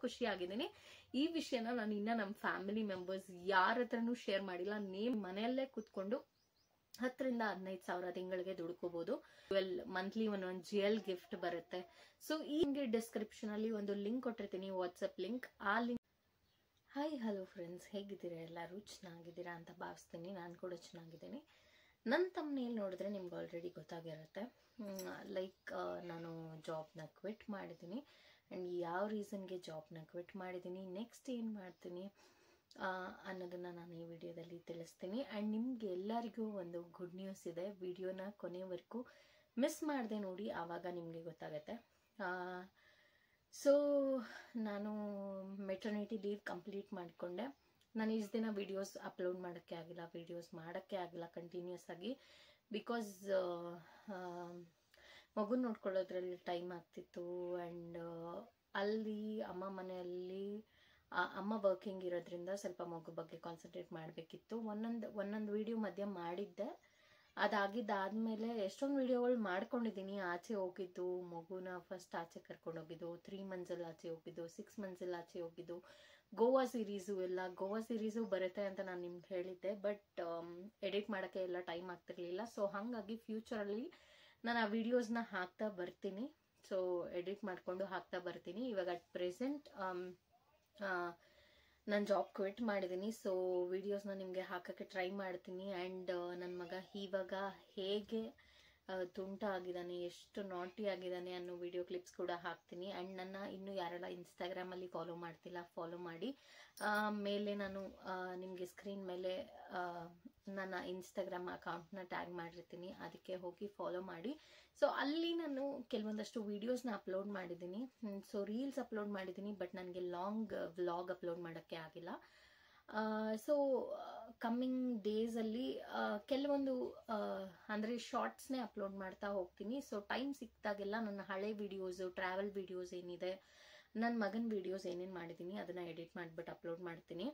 ಖುಷಿ ಆಗಿದ್ದೀನಿ. ಈ ವಿಷಯನ ನಾನು ಇನ್ನ ನಮ್ಮ ಫ್ಯಾಮಿಲಿ ಮೆಂಬರ್ಸ್ ಯಾರ ಹತ್ರನೂ ಶೇರ್ ಮಾಡಿಲ್ಲ. ಮನೆಯಲ್ಲೇ ಕೂತ್ಕೊಂಡು 10 ರಿಂದ 15 ಸಾವಿರ ತಿಂಗಳಿಗೆ ದುಡ್ಕೋಬಹುದು. ಮಂತ್ಲಿ ಒಂದೊಂದು GL ಗಿಫ್ಟ್ ಬರುತ್ತೆ. ಸೊ ಈ ಡಿಸ್ಕ್ರಿಪ್ಷನ್ ಅಲ್ಲಿ ಒಂದು ಲಿಂಕ್ ಕೊಟ್ಟಿರ್ತೀನಿ, ವಾಟ್ಸ್ಆಪ್ ಲಿಂಕ್. ಆ ಲಿಂಕ್. ಹಾಯ್ ಹಲೋ ಫ್ರೆಂಡ್ಸ್, ಹೇಗಿದ್ದೀರಾ? ಎಲ್ಲರೂ ಚೆನ್ನಾಗಿದ್ದೀರಾ ಅಂತ ಭಾವಿಸ್ತೀನಿ. ನಾನು ಕೂಡ ಚೆನ್ನಾಗಿದ್ದೀನಿ. ನನ್ನ ತಮ್ಮನೇಲಿ ನೋಡಿದ್ರೆ ನಿಮ್ಗೆ ಆಲ್ರೆಡಿ ಗೊತ್ತಾಗಿರುತ್ತೆ. ಲೈಕ್ ನಾನು ಜಾಬ್ನ ಕ್ವಿಟ್ ಮಾಡಿದ್ದೀನಿ. ಆ್ಯಂಡ್ ಯಾವ ರೀಸನ್ಗೆ ಜಾಬ್ನ ಕ್ವಿಟ್ ಮಾಡಿದ್ದೀನಿ, ನೆಕ್ಸ್ಟ್ ಏನು ಮಾಡ್ತೀನಿ ಅನ್ನೋದನ್ನು ನಾನು ಈ ವಿಡಿಯೋದಲ್ಲಿ ತಿಳಿಸ್ತೀನಿ. ಆ್ಯಂಡ್ ನಿಮ್ಗೆ ಎಲ್ಲರಿಗೂ ಒಂದು ಗುಡ್ ನ್ಯೂಸ್ ಇದೆ. ವಿಡಿಯೋನ ಕೊನೆವರೆಗೂ ಮಿಸ್ ಮಾಡದೆ ನೋಡಿ, ಆವಾಗ ನಿಮಗೆ ಗೊತ್ತಾಗುತ್ತೆ. ಸೊ ನಾನು ಮೆಟರ್ನಿಟಿ ಲೀವ್ ಕಂಪ್ಲೀಟ್ ಮಾಡಿಕೊಂಡೆ. ನಾನು ಇಷ್ಟು ದಿನ ವಿಡಿಯೋಸ್ ಅಪ್ಲೋಡ್ ಮಾಡೋಕ್ಕೆ ಆಗಿಲ್ಲ ಕಂಟಿನ್ಯೂಸ್ ಆಗಿ. ಬಿಕಾಸ್ ಮಗು ನೋಡ್ಕೊಳ್ಳೋದ್ರಲ್ಲಿ ಟೈಮ್ ಆಗ್ತಿತ್ತು. ಆ್ಯಂಡ್ ಅಲ್ಲಿ ಅಮ್ಮ ಮನೆಯಲ್ಲಿ ಅಮ್ಮ ವರ್ಕಿಂಗ್ ಇರೋದ್ರಿಂದ ಸ್ವಲ್ಪ ಮಗು ಬಗ್ಗೆ ಕಾನ್ಸಂಟ್ರೇಟ್ ಮಾಡಬೇಕಿತ್ತು. ಒಂದೊಂದು ವಿಡಿಯೋ ಮಧ್ಯ ಮಾಡಿದ್ದೆ. ಅದಾಗಿದ್ದಾದ್ಮೇಲೆ ಎಷ್ಟೊಂದು ವಿಡಿಯೋಗಳು ಮಾಡ್ಕೊಂಡಿದ್ದೀನಿ. ಆಚೆ ಹೋಗಿದ್ದು, ಮಗುನ ಫಸ್ಟ್ ಆಚೆ ಕರ್ಕೊಂಡೋಗಿದ್ದು, 3 ಮಂತ್ಸಲ್ಲಿ ಆಚೆ ಹೋಗಿದ್ದು, 6 ಮಂತ್ಸಲ್ಲಿ ಆಚೆ ಹೋಗಿದ್ದು, ಗೋವಾ ಸೀರೀಸು ಬರುತ್ತೆ ಅಂತ ನಾನು ನಿಮ್ಗೆ ಹೇಳಿದ್ದೆ. ಬಟ್ ಎಡಿಟ್ ಮಾಡೋಕ್ಕೆ ಎಲ್ಲ ಟೈಮ್ ಆಗ್ತಿರ್ಲಿಲ್ಲ. ಸೊ ಹಾಗಾಗಿ ಫ್ಯೂಚರಲ್ಲಿ ನಾನು ಆ ವಿಡಿಯೋಸ್ನ ಹಾಕ್ತಾ ಬರ್ತೀನಿ. ಸೊ ಎಡಿಟ್ ಮಾಡಿಕೊಂಡು ಹಾಕ್ತಾ ಬರ್ತೀನಿ. ಇವಾಗ ಅಟ್ ಪ್ರೆಸೆಂಟ್ ನಾನು ಜಾಬ್ ಕ್ವಿಟ್ ಮಾಡಿದ್ದೀನಿ. ಸೊ ವಿಡಿಯೋಸ್ನ ನಿಮಗೆ ಹಾಕೋಕ್ಕೆ ಟ್ರೈ ಮಾಡ್ತೀನಿ. ಆ್ಯಂಡ್ ನನ್ನ ಮಗ ಇವಾಗ ಹೇಗೆ ತುಂಟ ಆಗಿದ್ದಾನೆ, ಎಷ್ಟು ನಾಟಿ ಆಗಿದ್ದಾನೆ ಅನ್ನೋ ವಿಡಿಯೋ ಕ್ಲಿಪ್ಸ್ ಕೂಡ ಹಾಕ್ತೀನಿ. ಆ್ಯಂಡ್ ನನ್ನ ಇನ್ನೂ ಯಾರೆಲ್ಲ ಇನ್ಸ್ಟಾಗ್ರಾಮಲ್ಲಿ ಫಾಲೋ ಮಾಡ್ತಿಲ್ಲ, ಫಾಲೋ ಮಾಡಿ. ಮೇಲೆ ನಾನು ನಿಮಗೆ ಸ್ಕ್ರೀನ್ ಮೇಲೆ ನನ್ನ ಇನ್ಸ್ಟಾಗ್ರಾಮ್ ಅಕೌಂಟ್ನ ಟ್ಯಾಗ್ ಮಾಡಿರ್ತೀನಿ, ಅದಕ್ಕೆ ಹೋಗಿ ಫಾಲೋ ಮಾಡಿ. ಸೊ ಅಲ್ಲಿ ನಾನು ಕೆಲವೊಂದಷ್ಟು ವಿಡಿಯೋಸ್ನ ಅಪ್ಲೋಡ್ ಮಾಡಿದ್ದೀನಿ. ಸೊ ರೀಲ್ಸ್ ಅಪ್ಲೋಡ್ ಮಾಡಿದ್ದೀನಿ, ಬಟ್ ನನಗೆ ಲಾಂಗ್ ವ್ಲಾಗ್ ಅಪ್ಲೋಡ್ ಮಾಡೋಕ್ಕೆ ಆಗಿಲ್ಲ. ಸೊ ಕಮ್ಮಿಂಗ್ ಡೇಸಲ್ಲಿ ಕೆಲವೊಂದು ಅಂದರೆ ಶಾರ್ಟ್ಸ್ನೇ ಅಪ್ಲೋಡ್ ಮಾಡ್ತಾ ಹೋಗ್ತೀನಿ. ಸೊ ಟೈಮ್ ಸಿಕ್ಕಿದಾಗೆಲ್ಲ ನನ್ನ ಹಳೆ ವಿಡಿಯೋಸು, ಟ್ರಾವೆಲ್ ವಿಡಿಯೋಸ್ ಏನಿದೆ, ನನ್ನ ಮಗನ ವಿಡಿಯೋಸ್ ಏನೇನು ಮಾಡಿದ್ದೀನಿ ಅದನ್ನು ಎಡಿಟ್ ಮಾಡಿಬಿಟ್ಟು ಅಪ್ಲೋಡ್ ಮಾಡ್ತೀನಿ.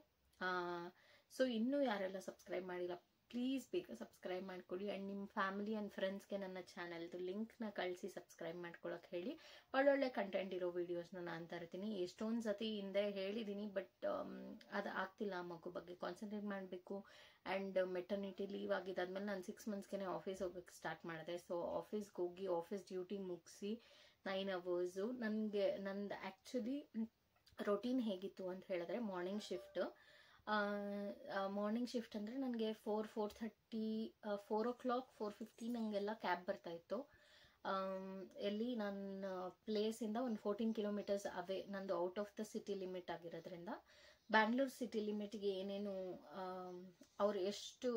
ಸೊ ಇನ್ನೂ ಯಾರೆಲ್ಲ ಸಬ್ಸ್ಕ್ರೈಬ್ ಮಾಡಿಲ್ಲ, ಪ್ಲೀಸ್ ಬೇಗ ಸಬ್ಸ್ಕ್ರೈಬ್ ಮಾಡ್ಕೊಳ್ಳಿ. ಆ್ಯಂಡ್ ನಿಮ್ಮ ಫ್ಯಾಮಿಲಿ ಆ್ಯಂಡ್ ಫ್ರೆಂಡ್ಸ್ಗೆ ನನ್ನ ಚಾನಲ್ದು ಲಿಂಕ್ನ ಕಳಿಸಿ ಸಬ್ಸ್ಕ್ರೈಬ್ ಮಾಡ್ಕೊಳಕ್ಕೆ ಹೇಳಿ. ಒಳ್ಳೊಳ್ಳೆ ಕಂಟೆಂಟ್ ಇರೋ ವಿಡಿಯೋಸ್ನ ನಾನು ತರ್ತೀನಿ. ಎಷ್ಟೊಂದು ಸತಿ ಹಿಂದೆ ಹೇಳಿದ್ದೀನಿ, ಬಟ್ ಅದು ಆಗ್ತಿಲ್ಲ. ಮಗು ಬಗ್ಗೆ ಕಾನ್ಸಂಟ್ರೇಟ್ ಮಾಡಬೇಕು. ಆ್ಯಂಡ್ ಮೆಟರ್ನಿಟಿ ಲೀವ್ ಆಗಿದ್ದಾದ್ಮೇಲೆ ನಾನು 6 ಮಂತ್ಸ್ಗೆ ಆಫೀಸ್ ಹೋಗೋಕ್ಕೆ ಸ್ಟಾರ್ಟ್ ಮಾಡಿದೆ. ಸೊ ಆಫೀಸ್ಗೆ ಹೋಗಿ ಆಫೀಸ್ ಡ್ಯೂಟಿ ಮುಗಿಸಿ 9 hours ನಂದು ಆ್ಯಕ್ಚುಲಿ ರೊಟೀನ್ ಹೇಗಿತ್ತು ಅಂತ ಹೇಳಿದ್ರೆ, ಮಾರ್ನಿಂಗ್ ಶಿಫ್ಟ್ ಅಂದರೆ ನನಗೆ 4:30 4 o'clock 4:15 ಹಂಗೆಲ್ಲ ಕ್ಯಾಬ್ ಬರ್ತಾ ಇತ್ತು. ಎಲ್ಲಿ ನನ್ನ ಪ್ಲೇಸಿಂದ ಒಂದು 14 kilometers ಅವೇ. ನಂದು out of the city limit ಆಗಿರೋದ್ರಿಂದ ಬ್ಯಾಂಗ್ಳೂರ್ ಸಿಟಿ ಲಿಮಿಟ್ಗೆ ಏನೇನು ಅವ್ರು ಎಷ್ಟು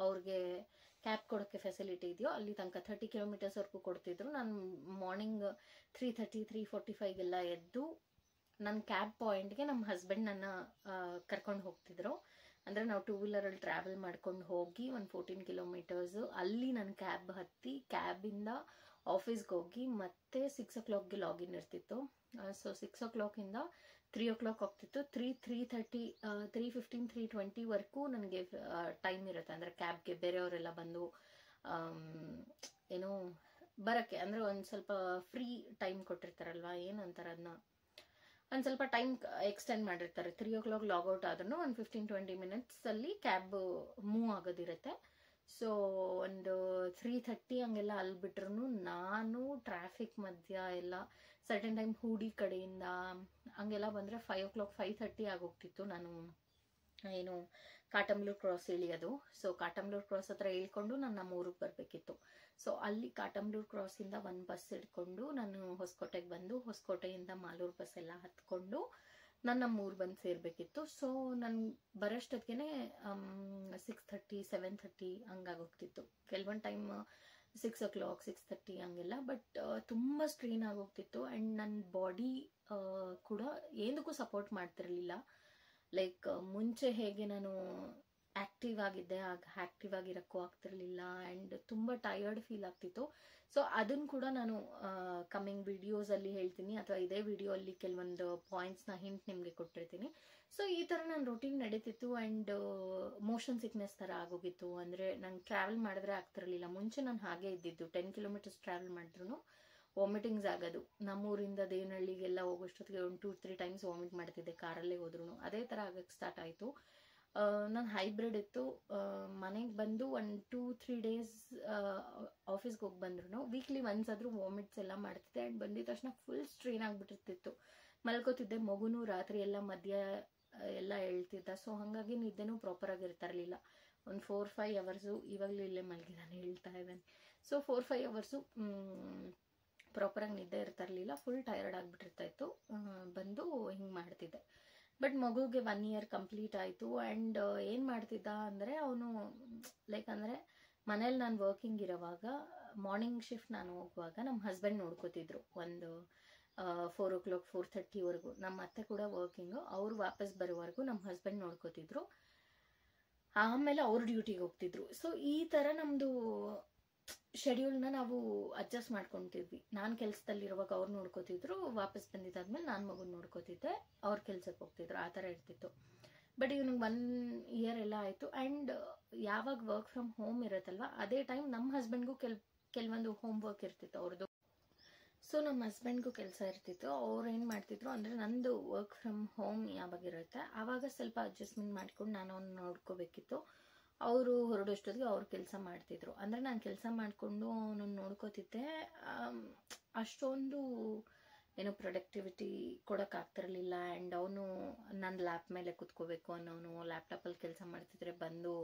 ಅವ್ರಿಗೆ ಕ್ಯಾಬ್ ಕೊಡೋಕ್ಕೆ ಫೆಸಿಲಿಟಿ ಇದೆಯೋ ಅಲ್ಲಿ ತನಕ 30 kilometersವರೆಗೂ ಕೊಡ್ತಿದ್ರು. ನಾನು ಮಾರ್ನಿಂಗ್ 3:30 3:45ಗೆಲ್ಲ ಎದ್ದು ನನ್ನ ಕ್ಯಾಬ್ ಪಾಯಿಂಟ್ಗೆ ನಮ್ಮ ಹಸ್ಬೆಂಡ್ ನನ್ನ ಕರ್ಕೊಂಡು ಹೋಗ್ತಿದ್ರು. ಅಂದರೆ ನಾವು 2 wheeler ಟ್ರಾವೆಲ್ ಮಾಡ್ಕೊಂಡು ಹೋಗಿ ಒಂದು 14 kilometers ಅಲ್ಲಿ ನನ್ನ ಕ್ಯಾಬ್ ಹತ್ತಿ, ಕ್ಯಾಬಿಂದ ಆಫೀಸ್ಗೆ ಹೋಗಿ ಮತ್ತೆ 6 o'clockಗೆ ಲಾಗಿನ್ ಇರ್ತಿತ್ತು. ಸೊ 6 o'clockಯಿಂದ 3 o'clock ಹೋಗ್ತಿತ್ತು. 3:30 3:15 3:20ವರೆಗೂ ನನಗೆ ಟೈಮ್ ಇರುತ್ತೆ. ಅಂದರೆ ಕ್ಯಾಬ್ಗೆ ಬೇರೆಯವರೆಲ್ಲ ಬಂದು ಏನೋ ಬರೋಕ್ಕೆ, ಅಂದರೆ ಒಂದು ಸ್ವಲ್ಪ ಫ್ರೀ ಟೈಮ್ ಕೊಟ್ಟಿರ್ತಾರಲ್ವ, ಏನಂತಾರೆ ಅದನ್ನ, ಒಂದು ಸ್ವಲ್ಪ ಟೈಮ್ ಎಕ್ಸ್ಟೆಂಡ್ ಮಾಡಿರ್ತಾರೆ. 3 o'clock ಲಾಗೌಟ್ ಆದ್ರೂ ಒಂದು 15-20 minutes ಅಲ್ಲಿ ಕ್ಯಾಬ್ ಮೂವ್ ಆಗೋದಿರುತ್ತೆ. ಸೊ ಒಂದು 3:30 ಹಂಗೆಲ್ಲ ಅಲ್ಲಿ ಬಿಟ್ರು ನಾನು ಟ್ರಾಫಿಕ್ ಮಧ್ಯ ಎಲ್ಲ ಸರ್ಟನ್ ಟೈಮ್ ಹೂಡಿ ಕಡೆಯಿಂದ ಹಂಗೆಲ್ಲ ಬಂದರೆ 5 o'clock 5:30 ಆಗೋಗ್ತಿತ್ತು. ನಾನು ಏನು ಕಾಟಂಬ್ಲೂರ್ ಕ್ರಾಸ್ ಇಳಿಯೋದು. ಸೊ ಕಾಟಂಬ್ಲೂರ್ ಕ್ರಾಸ್ ಹತ್ರ ಇಳ್ಕೊಂಡು ನಾನು ನಮ್ಮ ಊರಿಗೆ ಬರಬೇಕಿತ್ತು. ಸೊ ಅಲ್ಲಿ ಕಾಟಂಬ್ಲೂರ್ ಕ್ರಾಸಿಂದ ಒಂದು ಬಸ್ ಹಿಡ್ಕೊಂಡು ನಾನು ಹೊಸಕೋಟೆಗೆ ಬಂದು, ಹೊಸಕೋಟೆಯಿಂದ ಮಾಲೂರು ಬಸ್ ಎಲ್ಲ ಹತ್ಕೊಂಡು ನಾನು ನಮ್ಮ ಊರು ಬಂದು ಸೇರಬೇಕಿತ್ತು. ಸೊ ನಾನು ಬರೋಷ್ಟೊತ್ತಿಗೆ 6:30 7:30 ಹಂಗಾಗೋಗ್ತಿತ್ತು. ಕೆಲವೊಂದು ಟೈಮ್ 6 o'clock 6:30 ಹಂಗೆಲ್ಲ. ಬಟ್ ತುಂಬ ಸ್ಟ್ರೈನ್ ಆಗೋಗ್ತಿತ್ತು. ಆ್ಯಂಡ್ ನನ್ನ ಬಾಡಿ ಕೂಡ ಏನಕ್ಕೂ ಸಪೋರ್ಟ್ ಮಾಡ್ತಿರ್ಲಿಲ್ಲ. ಲೈಕ್ ಮುಂಚೆ ಹೇಗೆ ನಾನು ಆಕ್ಟಿವ್ ಆಗಿದ್ದೆ, ಆಗ ಆಕ್ಟಿವ್ ಆಗಿರೋಕ್ಕೂ ಆಗ್ತಿರ್ಲಿಲ್ಲ. ಆ್ಯಂಡ್ ತುಂಬ ಟಯರ್ಡ್ ಫೀಲ್ ಆಗ್ತಿತ್ತು. ಸೊ ಅದನ್ನು ಕೂಡ ನಾನು ಕಮ್ಮಿಂಗ್ ವಿಡಿಯೋಸಲ್ಲಿ ಹೇಳ್ತೀನಿ, ಅಥವಾ ಇದೇ ವಿಡಿಯೋ ಅಲ್ಲಿ ಕೆಲವೊಂದು ಪಾಯಿಂಟ್ಸ್ನ ಹಿಂಟ್ ನಿಮಗೆ ಕೊಟ್ಟಿರ್ತೀನಿ. ಸೊ ಈ ಥರ ನನ್ನ ರೊಟೀನ್ ನಡೀತಿತ್ತು. ಆ್ಯಂಡ್ ಮೋಷನ್ ಸಿಕ್ನೆಸ್ ಥರ ಆಗೋಗಿತ್ತು. ಅಂದರೆ ನಂಗೆ ಟ್ರಾವೆಲ್ ಮಾಡಿದ್ರೆ ಆಗ್ತಿರಲಿಲ್ಲ. ಮುಂಚೆ ನಾನು ಹಾಗೆ ಇದ್ದಿದ್ದು, 10 kilometers ಟ್ರಾವೆಲ್ ಮಾಡಿದ್ರು ವಾಮಿಟಿಂಗ್ಸ್ ಆಗೋದು. ನಮ್ಮೂರಿಂದ ದೇವನಹಳ್ಳಿಗೆಲ್ಲ ಹೋಗೋಷ್ಟೊತ್ತಿಗೆ 1-2-3 ಟೈಮ್ಸ್ ವಾಮಿಟ್ ಮಾಡ್ತಿದ್ದೆ ಕಾರಲ್ಲೇ ಹೋದ್ರೂ. ಅದೇ ಥರ ಆಗಕ್ಕೆ ಸ್ಟಾರ್ಟ್ ಆಯಿತು. ನಾನು ಹೈಬ್ರಿಡ್ ಇತ್ತು. ಮನೆಗೆ ಬಂದು 1-2-3 ಡೇಸ್ ಆಫೀಸ್ಗೆ ಹೋಗಿ ಬಂದ್ರು ವೀಕ್ಲಿ ಒನ್ಸ್ ಆದರೂ ವಾಮಿಟ್ಸ್ ಎಲ್ಲ ಮಾಡ್ತಿದ್ದೆ. ಆ್ಯಂಡ್ ಬಂದಿದ ತಕ್ಷಣ ಫುಲ್ ಸ್ಟ್ರೈನ್ ಆಗಿಬಿಟ್ಟಿರ್ತಿತ್ತು. ಮಲ್ಕೋತಿದ್ದೆ, ಮಗುನೂ ರಾತ್ರಿ ಎಲ್ಲ ಮಧ್ಯ ಎಲ್ಲ ಹೇಳ್ತಿದ್ದ. ಸೊ ಹಾಗಾಗಿ ನಿದ್ದೆನೂ ಪ್ರಾಪರಾಗಿ ಇರ್ತಾಯಿರಲಿಲ್ಲ. ಒಂದು 4-5 ಅವರ್ಸು, ಇವಾಗಲೂ ಇಲ್ಲೇ ಮಲಗಿದ್ದಾನೆ, ಹೇಳ್ತಾ ಇದ್ದಾನೆ. ಸೊ 4-5 ಅವರ್ಸು ಪ್ರಾಪರಾಗಿ ನಿದ್ದೆ ಇರ್ತಾಯಿರಲಿಲ್ಲ. Full tired ಆಗಿಬಿಟ್ಟಿರ್ತಾಯಿತ್ತು. ಬಂದು ಹಿಂಗೆ ಮಾಡ್ತಿದ್ದೆ. ಬಟ್ ಮಗುಗೆ 1 ಇಯರ್ ಕಂಪ್ಲೀಟ್ ಆಯಿತು. ಆ್ಯಂಡ್ ಏನು ಮಾಡ್ತಿದ್ದ ಅಂದರೆ ಅವನು ಲೈಕ್ ಅಂದರೆ ಮನೇಲಿ ನಾನು ವರ್ಕಿಂಗ್ ಇರೋವಾಗ ಮಾರ್ನಿಂಗ್ ಶಿಫ್ಟ್ ನಾನು ಹೋಗುವಾಗ ನಮ್ಮ ಹಸ್ಬೆಂಡ್ ನೋಡ್ಕೋತಿದ್ರು. ಒಂದು 4 o'clock 4:30ವರೆಗೂ. ನಮ್ಮ ಅತ್ತೆ ಕೂಡ ವರ್ಕಿಂಗು. ಅವ್ರು ವಾಪಸ್ ಬರೋವರೆಗೂ ನಮ್ಮ ಹಸ್ಬೆಂಡ್ ನೋಡ್ಕೋತಿದ್ರು. ಆಮೇಲೆ ಅವ್ರು ಡ್ಯೂಟಿಗೆ ಹೋಗ್ತಿದ್ರು. ಸೊ ಈ ಥರ ನಮ್ಮದು ಶೆಡ್ಯೂಲ್ನ ನಾವು ಅಡ್ಜಸ್ಟ್ ಮಾಡ್ಕೊತಿದ್ವಿ. ನಾನು ಕೆಲಸದಲ್ಲಿರುವಾಗ ಅವ್ರು ನೋಡ್ಕೋತಿದ್ರು, ವಾಪಸ್ ಬಂದಿದ್ದಾದ್ಮೇಲೆ ನಾನು ಮಗುನ ನೋಡ್ಕೋತಿದ್ದೆ, ಅವ್ರು ಕೆಲ್ಸಕ್ಕೆ ಹೋಗ್ತಿದ್ರು. ಆ ಥರ ಇರ್ತಿತ್ತು. ಬಟ್ ಇವನಿಗೆ 1 ಇಯರ್ ಎಲ್ಲ ಆಯಿತು. ಆ್ಯಂಡ್ ಯಾವಾಗ ವರ್ಕ್ ಫ್ರಮ್ ಹೋಮ್ ಇರುತ್ತಲ್ವ ಅದೇ ಟೈಮ್ ನಮ್ಮ ಹಸ್ಬೆಂಡ್ಗೂ ಕೆಲವೊಂದು ಹೋಮ್ ವರ್ಕ್ ಇರ್ತಿತ್ತು ಅವ್ರದ್ದು. ಸೊ ನಮ್ಮ ಹಸ್ಬೆಂಡ್ಗೂ ಕೆಲಸ ಇರ್ತಿತ್ತು. ಅವ್ರು ಏನು ಮಾಡ್ತಿದ್ರು ಅಂದರೆ ನಂದು ವರ್ಕ್ ಫ್ರಮ್ ಹೋಮ್ ಯಾವಾಗಿರುತ್ತೆ ಆವಾಗ ಸ್ವಲ್ಪ ಅಡ್ಜಸ್ಟ್ಮೆಂಟ್ ಮಾಡ್ಕೊಂಡು ನಾನು ಅವ್ನು ನೋಡ್ಕೋಬೇಕಿತ್ತು. ಅವರು ಹೊರಡೋಷ್ಟೊತ್ತಿಗೆ ಅವ್ರು ಕೆಲಸ ಮಾಡ್ತಿದ್ರು. ಅಂದರೆ ನಾನು ಕೆಲಸ ಮಾಡಿಕೊಂಡು ಅವನನ್ನು ನೋಡ್ಕೋತಿದ್ದೆ. ಅಷ್ಟೊಂದು ಏನೋ ಪ್ರೊಡಕ್ಟಿವಿಟಿ ಕೊಡೋಕ್ಕಾಗ್ತಿರಲಿಲ್ಲ. ಆ್ಯಂಡ್ ಅವನು ನನ್ನ ಲ್ಯಾಪ್ ಮೇಲೆ ಕುತ್ಕೋಬೇಕು ಅನ್ನೋನು, ಲ್ಯಾಪ್ಟಾಪಲ್ಲಿ ಕೆಲಸ ಮಾಡ್ತಿದ್ರೆ ಬಂದು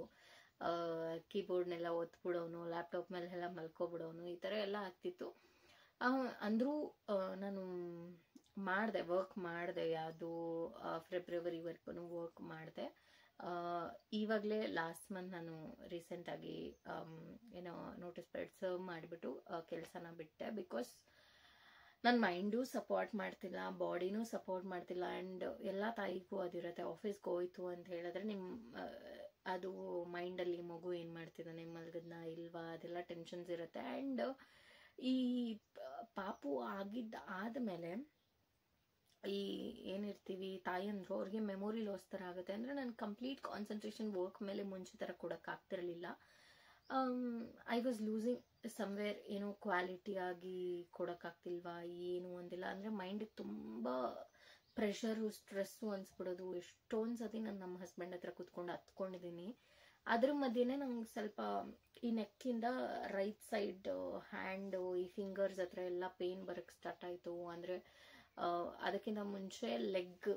ಕೀಬೋರ್ಡ್ನೆಲ್ಲ ಒತ್ಬಿಡೋನು, ಲ್ಯಾಪ್ಟಾಪ್ ಮೇಲೆ ಎಲ್ಲ ಮಲ್ಕೊಬಿಡೋನು, ಈ ಥರ ಎಲ್ಲ ಆಗ್ತಿತ್ತು. ಅಂದರೂ ನಾನು ವರ್ಕ್ ಮಾಡಿದೆ. ಯಾವುದು ಫೆಬ್ರವರಿವರೆಗೂ ವರ್ಕ್ ಮಾಡಿದೆ. ಇವಾಗಲೇ ಲಾಸ್ಟ್ ಮಂತ್ ನಾನು ರೀಸೆಂಟಾಗಿ ಏನೋ ನೋಟಿಸ್ ಪೀರಿಯಡ್ ಸರ್ವ್ ಮಾಡಿಬಿಟ್ಟು ಕೆಲಸನ ಬಿಟ್ಟೆ. ಬಿಕಾಸ್ ನನ್ನ ಮೈಂಡು ಸಪೋರ್ಟ್ ಮಾಡ್ತಿಲ್ಲ, ಬಾಡಿನೂ ಸಪೋರ್ಟ್ ಮಾಡ್ತಿಲ್ಲ. ಆ್ಯಂಡ್ ಎಲ್ಲ ತಾಯಿಗೂ ಅದಿರುತ್ತೆ, ಆಫೀಸ್ಗೆ ಹೋಯ್ತು ಅಂತ ಹೇಳಿದ್ರೆ ಅದು ಮೈಂಡಲ್ಲಿ ಮಗು ಏನು ಮಾಡ್ತಿದ್ದಾನೆ, ಮಲಗಿದ್ನ ಇಲ್ವಾ, ಅದೆಲ್ಲ ಟೆನ್ಷನ್ಸ್ ಇರುತ್ತೆ. ಆ್ಯಂಡ್ ಈ ಪಾಪು ಆದಮೇಲೆ ಈ ಏನಿರ್ತೀವಿ ತಾಯಂದ್ರು ಅವ್ರಿಗೆ ಮೆಮೊರಿ ಲಾಸ್ ಥರ ಆಗುತ್ತೆ. ಅಂದರೆ ನಾನು ಕಂಪ್ಲೀಟ್ ಕಾನ್ಸಂಟ್ರೇಷನ್ ವರ್ಕ್ ಮೇಲೆ ಮುಂಚೆ ಥರ ಕೊಡೋಕ್ಕಾಗ್ತಿರಲಿಲ್ಲ. I was losing somewhere. ಏನೋ ಕ್ವಾಲಿಟಿಯಾಗಿ ಕೊಡೋಕ್ಕಾಗ್ತಿಲ್ವಾ ಏನು ಅಂದಿಲ್ಲ. ಅಂದರೆ ಮೈಂಡಿಗೆ ತುಂಬ ಪ್ರೆಷರು, ಸ್ಟ್ರೆಸ್ಸು ಅನ್ಸ್ಬಿಡೋದು. ಎಷ್ಟೊಂದು ಸತಿ ನಾನು ನಮ್ಮ ಹಸ್ಬೆಂಡ್ ಹತ್ರ ಕೂತ್ಕೊಂಡು ಹತ್ಕೊಂಡಿದ್ದೀನಿ. ಅದ್ರ ಮಧ್ಯೆನೇ ನಂಗೆ ಸ್ವಲ್ಪ ಈ ನೆಕ್ಕಿಂದ ರೈಟ್ ಸೈಡ್ ಹ್ಯಾಂಡು, ಈ ಫಿಂಗರ್ಸ್ ಹತ್ರ ಎಲ್ಲ ಪೇನ್ ಬರೋಕ್ಕೆ ಸ್ಟಾರ್ಟ್ ಆಯಿತು. ಅಂದರೆ ಅದಕ್ಕಿಂತ ಮುಂಚೆ ಲೆಗ್,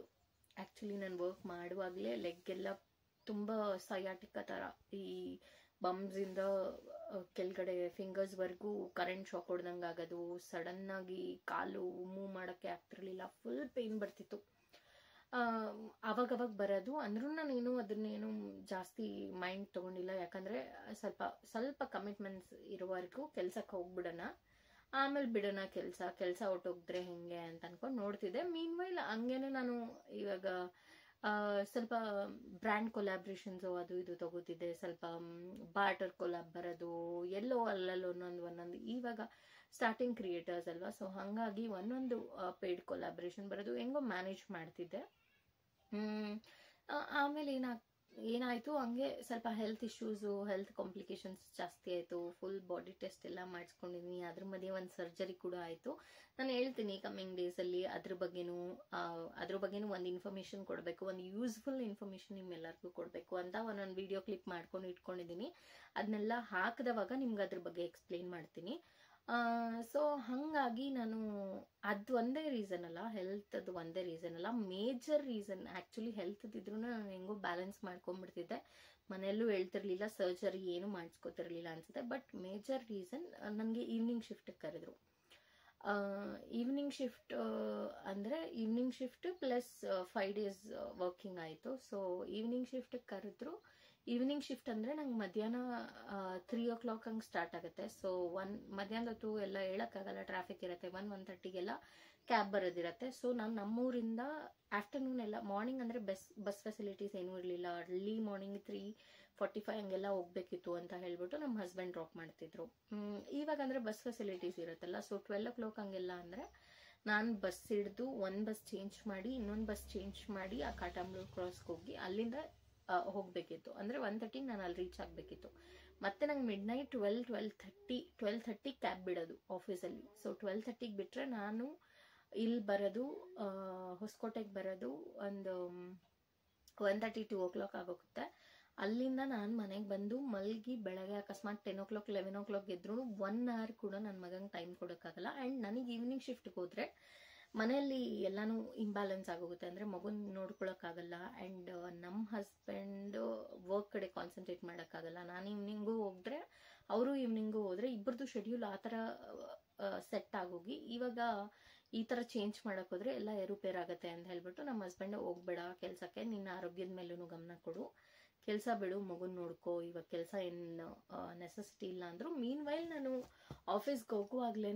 ಆ್ಯಕ್ಚುಲಿ ನಾನು ವರ್ಕ್ ಮಾಡುವಾಗಲೇ ಲೆಗ್ಗೆಲ್ಲ ತುಂಬ ಸಯಾಟಿಕ ಥರ, ಈ ಬಮ್ಸಿಂದ ಕೆಳಗಡೆ ಫಿಂಗರ್ಸ್ವರೆಗೂ ಕರೆಂಟ್ ಶಾಕ್ ಹೊಡೆದಂಗೆ ಆಗೋದು, ಸಡನ್ನಾಗಿ ಕಾಲು ಮೂವ್ ಮಾಡೋಕ್ಕೆ ಆಗ್ತಿರಲಿಲ್ಲ, ಫುಲ್ ಪೇನ್ ಬರ್ತಿತ್ತು. ಅವಾಗವಾಗ ಬರೋದು. ಅಂದ್ರೂ ನಾನೇನು ಅದನ್ನೇನು ಜಾಸ್ತಿ ಮೈಂಡ್ ತೊಗೊಂಡಿಲ್ಲ. ಯಾಕಂದರೆ ಸ್ವಲ್ಪ ಕಮಿಟ್ಮೆಂಟ್ಸ್ ಇರೋವರೆಗೂ ಕೆಲ್ಸಕ್ಕೆ ಹೋಗ್ಬಿಡೋಣ, ಆಮೇಲೆ ಬಿಡೋಣ, ಕೆಲಸ ಹೊಟ್ಟೋಗಿದ್ರೆ ಹೆಂಗೆ ಅಂತ ಅನ್ಕೊಂಡು ನೋಡ್ತಿದ್ದೆ. ಮೀನ್ವೈಲ್ ಹಂಗೇನೆ ನಾನು ಇವಾಗ ಸ್ವಲ್ಪ ಬ್ರ್ಯಾಂಡ್ ಕೊಲಾಬ್ರೇಷನ್ಸು ಅದು ಇದು ತಗೋತಿದ್ದೆ. ಸ್ವಲ್ಪ ಬಾರ್ಟರ್ ಕೊಲಾಬ್ ಬರೋದು, ಎಲ್ಲೋ ಅಲ್ಲಲ್ಲಿ ಒಂದೊಂದು ಇವಾಗ ಸ್ಟಾರ್ಟಿಂಗ್ ಕ್ರಿಯೇಟರ್ಸ್ ಅಲ್ವಾ. ಸೊ ಹಾಗಾಗಿ ಒಂದೊಂದು ಪೇಯ್ಡ್ ಕೊಲಾಬ್ರೇಷನ್ ಬರೋದು ಹೆಂಗೋ ಮ್ಯಾನೇಜ್ ಮಾಡ್ತಿದ್ದೆ. ಆಮೇಲೆ ಏನಾಯಿತು, ಹಂಗೆ ಸ್ವಲ್ಪ ಹೆಲ್ತ್ ಇಶ್ಯೂಸು, ಹೆಲ್ತ್ ಕಾಂಪ್ಲಿಕೇಶನ್ಸ್ ಜಾಸ್ತಿ ಆಯಿತು. ಫುಲ್ ಬಾಡಿ ಟೆಸ್ಟ್ ಎಲ್ಲ ಮಾಡಿಸ್ಕೊಂಡಿದ್ದೀನಿ. ಅದ್ರ ಮಧ್ಯೆ ಒಂದು ಸರ್ಜರಿ ಕೂಡ ಆಯಿತು. ನಾನು ಹೇಳ್ತೀನಿ ಕಮ್ಮಿಂಗ್ ಡೇಸಲ್ಲಿ ಅದ್ರ ಬಗ್ಗೆನೂ ಒಂದು ಇನ್ಫಾರ್ಮೇಷನ್ ಕೊಡಬೇಕು, ಒಂದು ಯೂಸ್ಫುಲ್ ಇನ್ಫಾರ್ಮೇಷನ್ ನಿಮ್ಮೆಲ್ಲರಿಗೂ ಕೊಡಬೇಕು ಅಂತ ಒಂದೊಂದು ವಿಡಿಯೋ ಕ್ಲಿಪ್ ಮಾಡ್ಕೊಂಡು ಇಟ್ಕೊಂಡಿದ್ದೀನಿ. ಅದನ್ನೆಲ್ಲ ಹಾಕಿದವಾಗ ನಿಮ್ಗೆ ಅದ್ರ ಬಗ್ಗೆ ಎಕ್ಸ್ಪ್ಲೇನ್ ಮಾಡ್ತೀನಿ. ಸೊ ಹಾಗಾಗಿ ನಾನು ಅದು ಒಂದೇ ರೀಸನ್ ಅಲ್ಲ, ಹೆಲ್ತದ್ದು ಒಂದೇ ರೀಸನ್ ಅಲ್ಲ, ಮೇಜರ್ ರೀಸನ್. ಆ್ಯಕ್ಚುಲಿ ಹೆಲ್ತ್ದಿದ್ರೂ ನಾನು ಹೆಂಗೋ ಬ್ಯಾಲೆನ್ಸ್ ಮಾಡ್ಕೊಂಡ್ಬಿಡ್ತಿದ್ದೆ. ಮನೆಯಲ್ಲೂ ಹೇಳ್ತಿರ್ಲಿಲ್ಲ, ಸರ್ಜರಿ ಏನು ಮಾಡಿಸ್ಕೊತಿರ್ಲಿಲ್ಲ ಅನ್ಸುತ್ತೆ. ಬಟ್ ಮೇಜರ್ ರೀಸನ್, ನನಗೆ ಈವ್ನಿಂಗ್ ಶಿಫ್ಟಿಗೆ ಕರೆದ್ರು. ಈವ್ನಿಂಗ್ ಶಿಫ್ಟ್ ಅಂದರೆ evening shift plus 5 days working ಆಯಿತು. ಸೊ ಈವ್ನಿಂಗ್ ಶಿಫ್ಟಿಗೆ ಕರೆದ್ರು. ಈವ್ನಿಂಗ್ ಶಿಫ್ಟ್ ಅಂದರೆ ನಂಗೆ ಮಧ್ಯಾಹ್ನ 3 o'clock ಹಂಗೆ ಸ್ಟಾರ್ಟ್ ಆಗುತ್ತೆ. ಸೊ ಮಧ್ಯಾಹ್ನದ ಹೊತ್ತು ಎಲ್ಲ ಹೇಳೋಕ್ಕಾಗಲ್ಲ, ಟ್ರಾಫಿಕ್ ಇರುತ್ತೆ. 1-1:30ಗೆಲ್ಲ ಕ್ಯಾಬ್ ಬರೋದಿರುತ್ತೆ. ಸೊ ನಾನು ನಮ್ಮೂರಿಂದ ಆಫ್ಟರ್ನೂನ್ ಎಲ್ಲ, ಮಾರ್ನಿಂಗ್ ಅಂದರೆ ಬಸ್ ಫೆಸಿಲಿಟೀಸ್ ಏನೂ ಇರಲಿಲ್ಲ. ಅರ್ಲಿ ಮಾರ್ನಿಂಗ್ 3:45 ಹಂಗೆಲ್ಲ ಹೋಗ್ಬೇಕಿತ್ತು ಅಂತ ಹೇಳ್ಬಿಟ್ಟು ನಮ್ಮ ಹಸ್ಬೆಂಡ್ ಡ್ರಾಪ್ ಮಾಡ್ತಿದ್ರು. ಇವಾಗ ಅಂದರೆ ಬಸ್ ಫೆಸಿಲಿಟೀಸ್ ಇರುತ್ತಲ್ಲ. ಸೊ 12 o'clock ಹಂಗೆಲ್ಲ ಅಂದರೆ ನಾನು ಬಸ್ ಹಿಡಿದು ಒಂದು ಬಸ್ ಚೇಂಜ್ ಮಾಡಿ ಇನ್ನೊಂದು ಬಸ್ ಚೇಂಜ್ ಮಾಡಿ ಆ ಕಾಟಂಬ್ಲೂರ್ ಕ್ರಾಸ್ಗೆ ಹೋಗಿ ಅಲ್ಲಿಂದ ಹೋಗಬೇಕಿತ್ತು. ಅಂದರೆ 1:30ಗೆ ನಾನು ಅಲ್ಲಿ ರೀಚ್ ಆಗಬೇಕಿತ್ತು. ಮತ್ತೆ ನಂಗೆ ಮಿಡ್ನೈಟ್ 12:30 ಕ್ಯಾಬ್ ಬಿಡೋದು ಆಫೀಸಲ್ಲಿ. ಸೊ 12:30ಗೆ ಬಿಟ್ಟರೆ ನಾನು ಇಲ್ಲಿ ಬರೋದು, ಹೊಸಕೋಟೆಗೆ ಬರೋದು ಒಂದು 1:30 2 o'clock ಆಗೋಗುತ್ತೆ. ಅಲ್ಲಿಂದ ನಾನು ಮನೆಗೆ ಬಂದು ಮಲಗಿ ಬೆಳಗ್ಗೆ ಅಕಸ್ಮಾತ್ 10 o'clock 11 o'clock ಎದ್ರು 1 hour ಕೂಡ ನನ್ನ ಮಗಂಗೆ ಟೈಮ್ ಕೊಡೋಕ್ಕಾಗಲ್ಲ. ಆ್ಯಂಡ್ ನನಗೆ ಈವ್ನಿಂಗ್ ಶಿಫ್ಟ್ಗೆ ಹೋದರೆ ಮನೆಯಲ್ಲಿ ಎಲ್ಲನೂ ಇಂಬ್ಯಾಲೆನ್ಸ್ ಆಗೋಗುತ್ತೆ, ಅಂದರೆ ಮಗುನ ನೋಡ್ಕೊಳಕ್ಕಾಗಲ್ಲ. ಆ್ಯಂಡ್ ನಮ್ಮ ಹಸ್ಬೆಂಡ್ ವರ್ಕ್ ಕಡೆ ಕಾನ್ಸಂಟ್ರೇಟ್ ಮಾಡೋಕ್ಕಾಗಲ್ಲ. ನಾನು ಈವ್ನಿಂಗು ಹೋದರೆ ಅವರು ಈವ್ನಿಂಗು ಹೋದರೆ ಇಬ್ಬರದು ಶೆಡ್ಯೂಲ್ ಆ ಥರ ಸೆಟ್ ಆಗೋಗಿ ಇವಾಗ ಈ ಥರ ಚೇಂಜ್ ಮಾಡೋಕೆ ಹೋದರೆ ಎಲ್ಲ ಏರುಪೇರಾಗತ್ತೆ ಅಂತ ಹೇಳ್ಬಿಟ್ಟು ನಮ್ಮ ಹಸ್ಬೆಂಡ್ ಹೋಗ್ಬೇಡ ಕೆಲಸಕ್ಕೆ, ನಿನ್ನ ಆರೋಗ್ಯದ ಮೇಲೂ ಗಮನ ಕೊಡು, ಕೆಲಸ ಬಿಡು, ಮಗುನ ನೋಡ್ಕೋ, ಇವಾಗ ಕೆಲಸ ಏನು ನೆಸೆಸಿಟಿ ಇಲ್ಲ ಅಂದರು. ಮೀನ್ ವೈಲ್ ನಾನು ಆಫೀಸ್ಗೆ ಹೋಗುವಾಗ್ಲೇ